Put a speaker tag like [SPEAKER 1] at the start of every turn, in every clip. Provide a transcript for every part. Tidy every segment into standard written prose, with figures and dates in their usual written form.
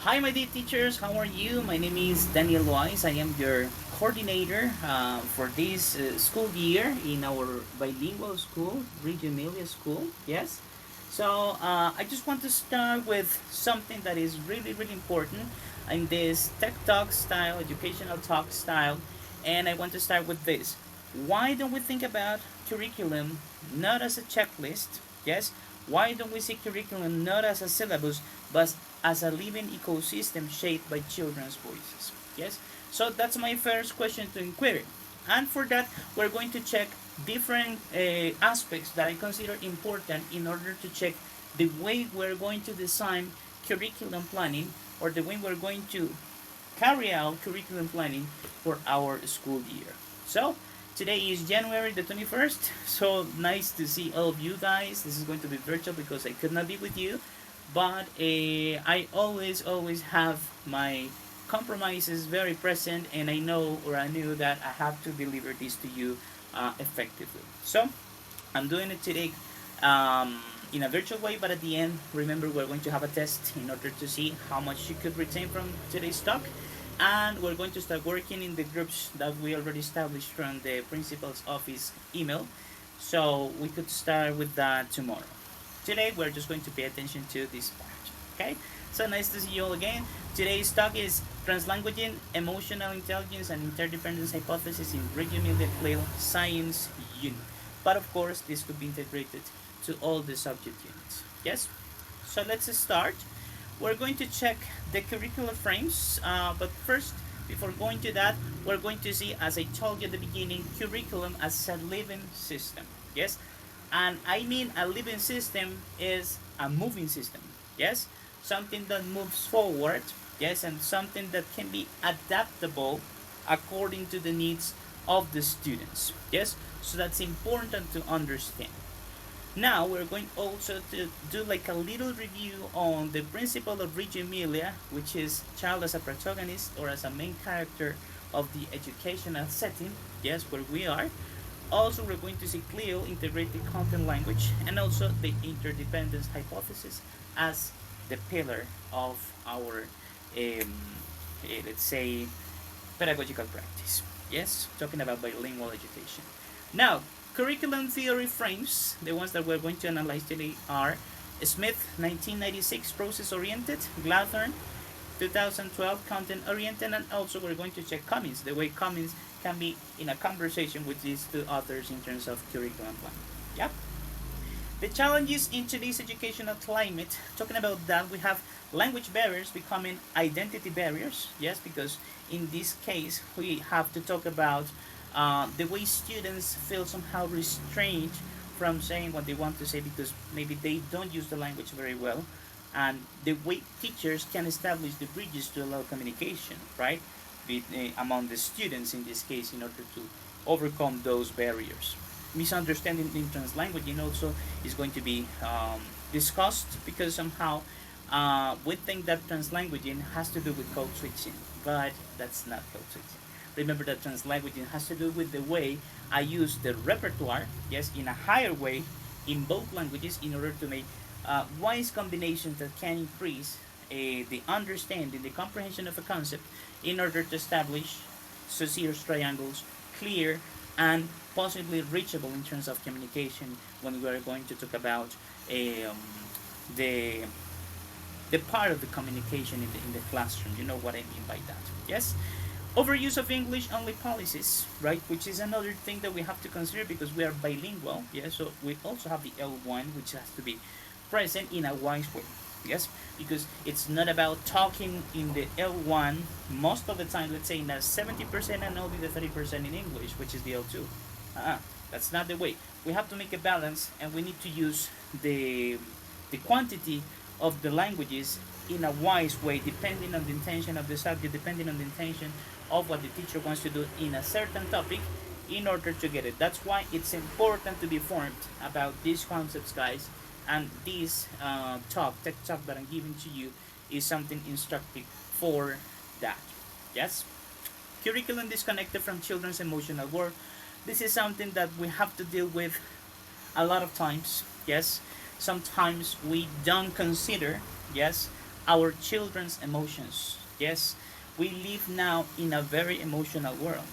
[SPEAKER 1] Hi, my dear teachers. How are you? My name is Daniel Wise. I am your coordinator for this school year in our bilingual school, Reggio Emilia School. Yes. So I just want to start with something that is really, really important in this tech talk style, educational talk style, and I want to start with this. Why don't we think about curriculum not as a checklist? Yes. Why don't we see curriculum not as a syllabus, but as a living ecosystem shaped by children's voices? Yes. So that's my first question to inquiry. And for that, we're going to check different aspects that I consider important in order to check the way we're going to design curriculum planning or the way we're going to carry out curriculum planning for our school year. So, today is January the 21st. So, nice to see all of you guys. This is going to be virtual because I could not be with you. But I always have my compromises very present, and I know or I knew that I have to deliver this to you effectively. So, I'm doing it today in a virtual way, but at the end, remember we're going to have a test in order to see how much you could retain from today's talk. And we're going to start working in the groups that we already established from the principal's office email. So we could start with that tomorrow. Today, we're just going to pay attention to this part. Okay? So nice to see you all again. Today's talk is Translanguaging, Emotional Intelligence and Interdependence Hypothesis in Reggio Emilia Clail Science Unit. But of course, this could be integrated to all the subject units. Yes? So let's start. We're going to check the curricular frames, but first, before going to that, we're going to see, as I told you at the beginning, curriculum as a living system. Yes? And I mean a living system is a moving system. Yes? Something that moves forward. Yes? And something that can be adaptable according to the needs of the students. Yes? So that's important to understand. Now we're going also to do like a little review on the principle of Reggio Emilia, which is child as a protagonist or as a main character of the educational setting. Yes, where we are. Also, we're going to see CLIO, integrated content language, and also the interdependence hypothesis as the pillar of our, let's say, pedagogical practice. Yes, talking about bilingual education. Now, curriculum theory frames, the ones that we're going to analyze today are Smith 1996 process oriented, Glathorn 2012 content oriented, and also we're going to check Cummins, the way Cummins can be in a conversation with these two authors in terms of curriculum plan. Yeah. The challenges in today's educational climate, talking about that, we have language barriers becoming identity barriers. Yes, because in this case, we have to talk about the way students feel somehow restrained from saying what they want to say because maybe they don't use the language very well, and the way teachers can establish the bridges to allow communication, right, among the students in this case in order to overcome those barriers. Misunderstanding in translanguaging also is going to be discussed because somehow we think that translanguaging has to do with code switching, but that's not code switching. Remember that translanguaging has to do with the way I use the repertoire, yes, in a higher way in both languages in order to make wise combinations that can increase the understanding, the comprehension of a concept in order to establish isosceles triangles, clear and possibly reachable in terms of communication when we are going to talk about the the part of the communication in the classroom. You know what I mean by that. Yes? Overuse of English only policies, right? Which is another thing that we have to consider because we are bilingual. Yeah, so we also have the L1, which has to be present in a wise way. Yes, because it's not about talking in the L1 most of the time. Let's say in a 70% and only the 30% in English, which is the L2. That's not the way. We have to make a balance, and we need to use the quantity of the languages in a wise way, depending on the intention of the subject, depending on the intention of what the teacher wants to do in a certain topic in order to get it. That's why it's important to be informed about these concepts, guys. And this tech talk that I'm giving to you is something instructive for that. Yes? Curriculum disconnected from children's emotional world. This is something that we have to deal with a lot of times. Yes? Sometimes we don't consider, yes, our children's emotions. Yes, we live now in a very emotional world.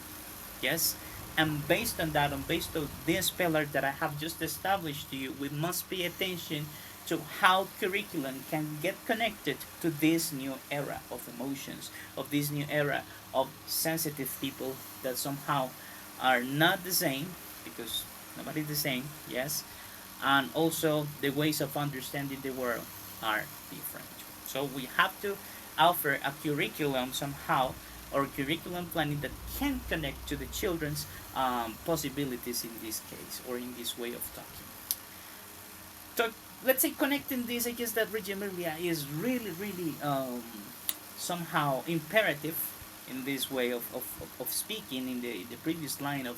[SPEAKER 1] Yes, and based on that, and based on this pillar that I have just established to you, we must pay attention to how curriculum can get connected to this new era of emotions, of this new era of sensitive people that somehow are not the same, because nobody's the same. Yes, and also the ways of understanding the world are different. So we have to offer a curriculum somehow, or curriculum planning that can connect to the children's possibilities in this case, or in this way of talking. So let's say connecting this, I guess that Regimelia is really, really somehow imperative in this way of speaking in the previous line of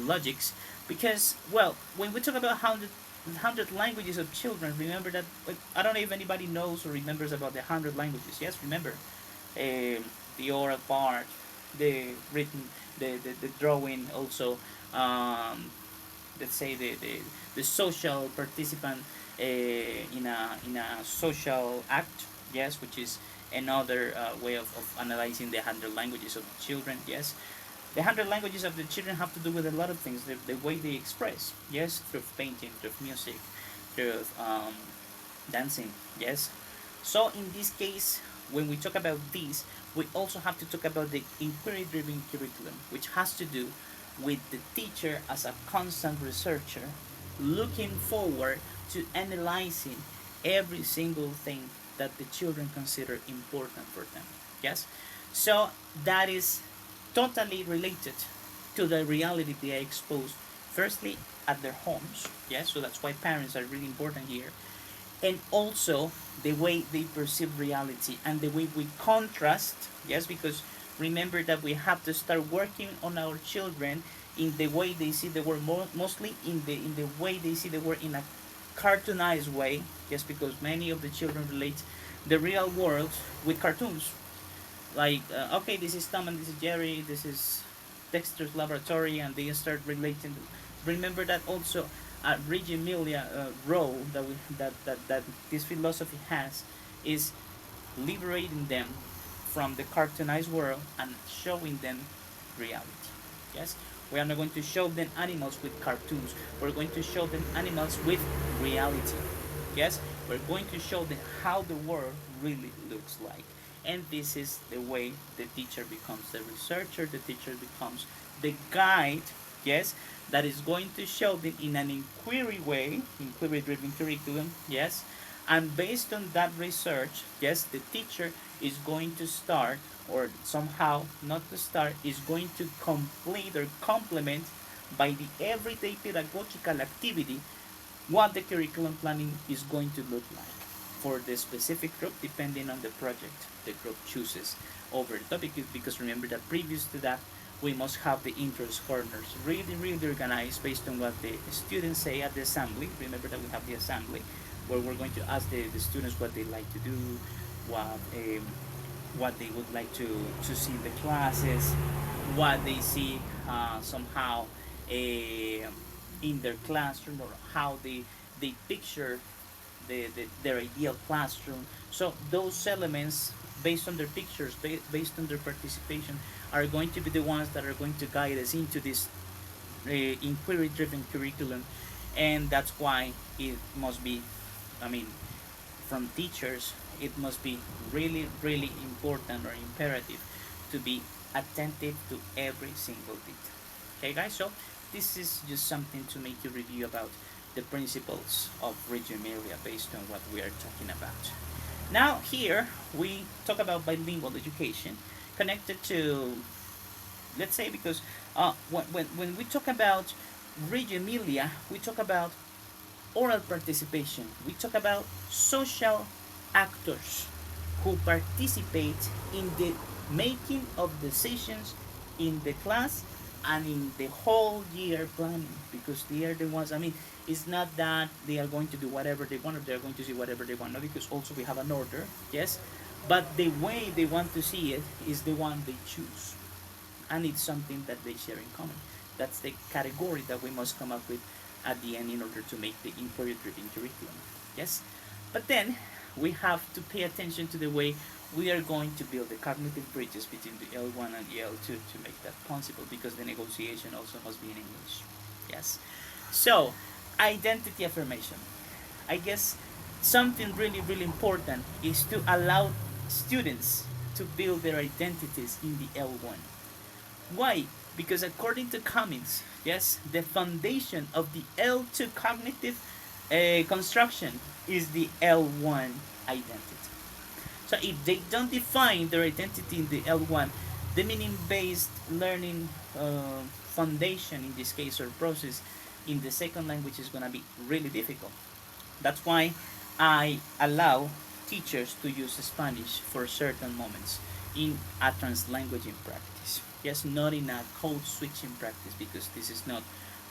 [SPEAKER 1] logics, because, well, when we talk about 100 languages of children, remember that, like, I don't know if anybody knows or remembers about the 100 languages. Yes, remember the oral part, the written, the drawing, also, let's say the social participant in a social act. Yes, which is another way of analyzing the 100 languages of children. Yes, the 100 languages of the children have to do with a lot of things. The way they express. Yes, through painting, through music, through dancing. Yes. So in this case, when we talk about this, we also have to talk about the inquiry-driven curriculum, which has to do with the teacher as a constant researcher, looking forward to analyzing every single thing that the children consider important for them. Yes? So that is totally related to the reality they are exposed, firstly, at their homes. Yes? So that's why parents are really important here, and also the way they perceive reality and the way we contrast. Yes, because remember that we have to start working on our children in the way they see the world, mostly in the way they see the world in a cartoonized way. Yes, because many of the children relate the real world with cartoons, like okay, this is Tom and this is Jerry, this is Dexter's laboratory, and they start relating. Remember that also Reggio Emilia role that that this philosophy has is liberating them from the cartoonized world and showing them reality. Yes, we are not going to show them animals with cartoons. We're going to show them animals with reality. Yes, we're going to show them how the world really looks like. And this is the way the teacher becomes the researcher, the teacher becomes the guide, yes, that is going to show them in an inquiry way, inquiry driven curriculum, yes, and based on that research, yes, the teacher is going to start, or somehow not to start, is going to complete or complement by the everyday pedagogical activity what the curriculum planning is going to look like for the specific group, depending on the project the group chooses over the topic. Because remember that previous to that, we must have the interest corners really, really organized based on what the students say at the assembly. Remember that we have the assembly where we're going to ask the students what they like to do, what what they would like to see in the classes, what they see somehow in their classroom, or how they picture their ideal classroom. So those elements, based on their pictures, based on their participation, are going to be the ones that are going to guide us into this inquiry-driven curriculum, and that's why it must be, I mean, from teachers, it must be really, really important or imperative to be attentive to every single detail. Okay, guys, so this is just something to make you review about the principles of Reggio Emilia based on what we are talking about. Now, here we talk about bilingual education connected to, let's say, because when we talk about Reggio Emilia, we talk about oral participation. We talk about social actors who participate in the making of decisions in the class and in the whole year planning, because they are the ones. I mean, it's not that they are going to do whatever they want or they are going to see whatever they want. No, because also we have an order, yes, but the way they want to see it is the one they choose, and it's something that they share in common. That's the category that we must come up with at the end in order to make the inquiry driven curriculum. Yes, but then we have to pay attention to the way we are going to build the cognitive bridges between the L1 and the L2 to make that possible, because the negotiation also must be in English. Yes. So, identity affirmation. I guess something really, really important is to allow students to build their identities in the L1. Why? Because according to Cummings, yes, the foundation of the L2 cognitive construction is the L1 identity. So if they don't define their identity in the L1, the meaning-based learning foundation, in this case, or process, in the second language is going to be really difficult. That's why I allow teachers to use Spanish for certain moments in a translanguaging practice. Yes, not in a code switching practice, because this is not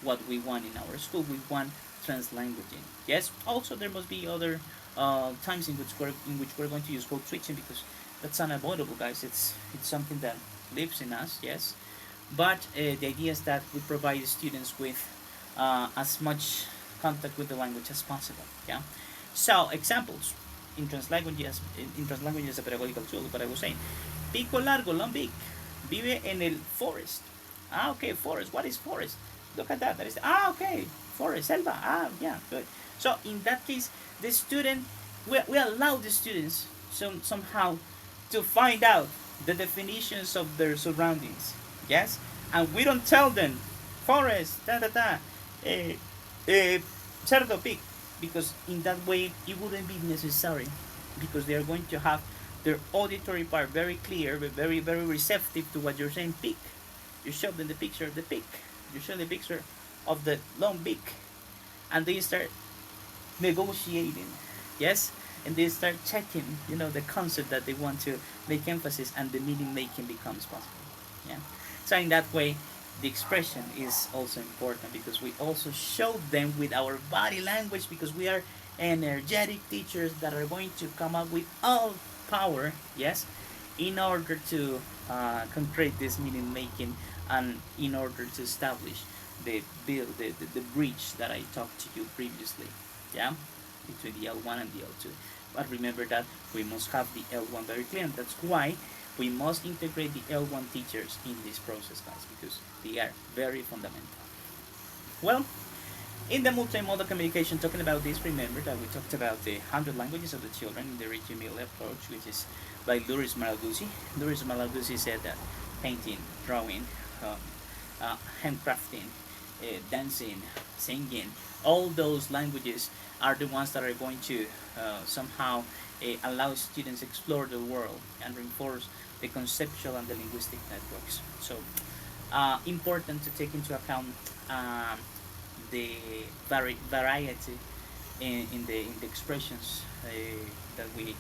[SPEAKER 1] what we want in our school. We want translanguaging. Yes, also there must be other times in which we're going to use code switching, because that's unavoidable, guys. It's something that lives in us. Yes, but the idea is that we provide students with as much contact with the language as possible. Yeah. So examples in translanguage as a pedagogical tool. What I was saying, pico largo, long beak, vive en el forest. Ah, okay, forest. What is forest? Look at that. That is okay, forest, selva. Ah, yeah, good. So in that case, the student we allow the students somehow to find out the definitions of their surroundings. Yes, and we don't tell them forest, da da da, eh, eh, cerdo, pig, because in that way it wouldn't be necessary, because they are going to have their auditory part very clear, but very, very receptive to what you're saying. Pig, you show them the picture of the pig, you show the picture of the long beak, and they start negotiating. Yes, and they start checking, the concept that they want to make emphasis, and the meaning making becomes possible. Yeah. So in that way, the expression is also important, because we also show them with our body language, because we are energetic teachers that are going to come up with all power. Yes, in order to concrete this meaning making, and in order to establish the bridge that I talked to you previously. Yeah, between the L1 and the L2. But remember that we must have the L1 very clear, and that's why we must integrate the L1 teachers in this process, guys, because they are very fundamental. Well, in the multimodal communication, talking about this, remember that we talked about the 100 languages of the children in the Reggio Emilia approach, which is by Luis Maraldusi. Luis Maraldusi said that painting, drawing, um, handcrafting, dancing, singing, all those languages are the ones that are going to somehow allow students explore the world and reinforce the conceptual and the linguistic networks. So important to take into account the variety in the expressions that we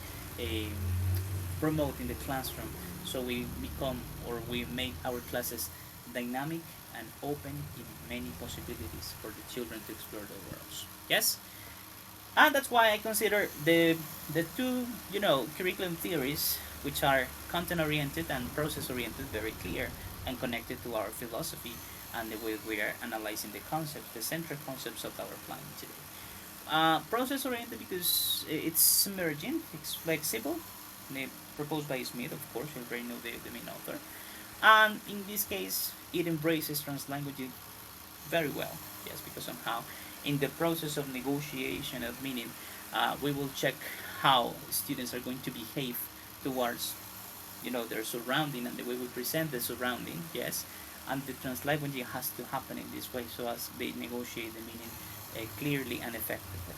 [SPEAKER 1] promote in the classroom, so we become, or we make our classes dynamic and open in many possibilities for the children to explore the worlds. Yes, and that's why I consider the two curriculum theories, which are content oriented and process oriented, very clear and connected to our philosophy and the way we are analyzing the concepts, the central concepts of our planning today. Process oriented because it's emerging, it's flexible, proposed by Smith, of course. You already know the main author, and in this case, it embraces translanguaging very well. Yes, because somehow in the process of negotiation of meaning, we will check how students are going to behave towards their surrounding and the way we present the surrounding. Yes, and the translanguaging has to happen in this way, so as they negotiate the meaning clearly and effectively.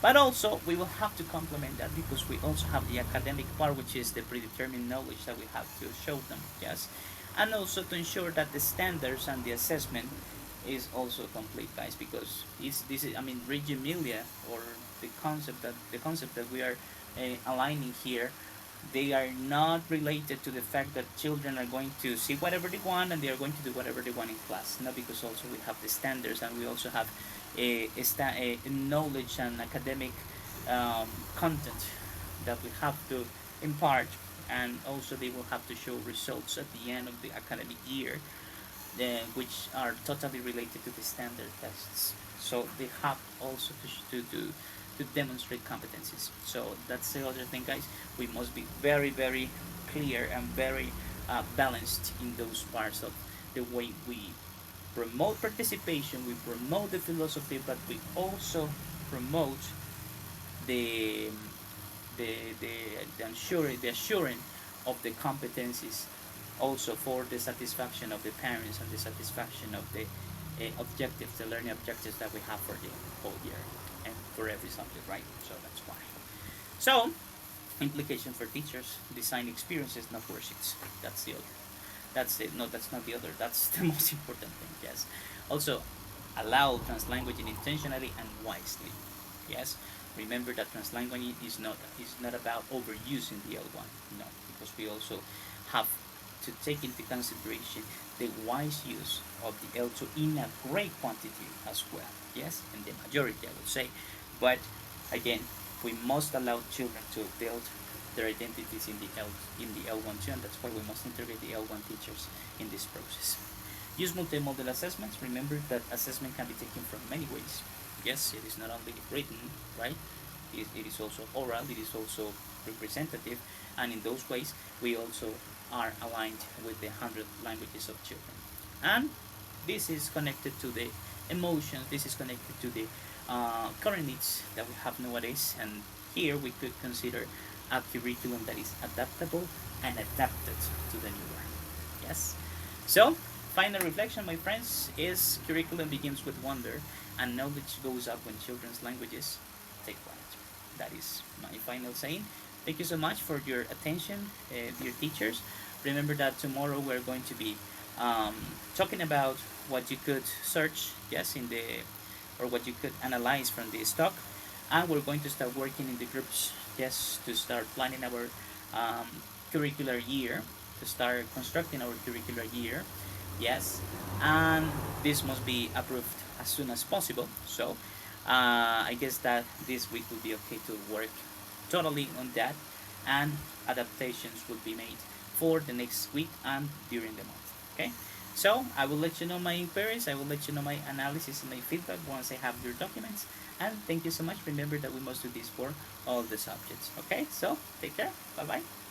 [SPEAKER 1] But also, we will have to complement that, because we also have the academic part, which is the predetermined knowledge that we have to show them. Yes, and also to ensure that the standards and the assessment is also complete, guys, because this is, I mean, Reggio Emilia, or the concept that we are aligning here, they are not related to the fact that children are going to see whatever they want and they are going to do whatever they want in class. No, because also we have the standards, and we also have a knowledge and academic content that we have to impart, and also they will have to show results at the end of the academic year, which are totally related to the standard tests. So they have also to to demonstrate competencies. So that's the other thing, guys. We must be very, very clear and very balanced in those parts of the way we promote participation, we promote the philosophy, but we also promote the the assuring of the competencies, also for the satisfaction of the parents and the satisfaction of the objectives, the learning objectives that we have for the whole year and for every subject, right? So that's why. So, implication for teachers: design experiences, not worksheets. That's the other. That's it. No, that's not the other. That's the most important thing. Yes. Also, allow translanguaging intentionally and wisely. Yes. Remember that translanguaging is not about overusing the L1. No, because we also have to take into consideration the wise use of the L2 in a great quantity as well. Yes, in the majority, I would say. But again, we must allow children to build their identities in the L1 too, and that's why we must integrate the L1 teachers in this process. Use multimodal assessments. Remember that assessment can be taken from many ways. Yes, it is not only written, right? It is also oral, it is also representative, and in those ways we also are aligned with the 100 languages of children. And this is connected to the emotions, this is connected to the current needs that we have nowadays, and here we could consider a curriculum that is adaptable and adapted to the new world. Yes? So, final reflection, my friends, is curriculum begins with wonder and knowledge goes up when children's languages take flight. That is my final saying. Thank you so much for your attention, dear teachers. Remember that tomorrow we're going to be talking about what you could search, yes, in the or what you could analyze from the stock, and we're going to start working in the groups, yes, to start planning our um, curricular year, to start constructing our curricular year, yes, and this must be approved as soon as possible. So I guess that this week will be okay to work totally on that, and adaptations will be made for the next week and during the month. Okay, so I will let you know my inquiries, I will let you know my analysis and my feedback once I have your documents. And thank you so much. Remember that we must do this for all the subjects. Okay, so take care. Bye bye.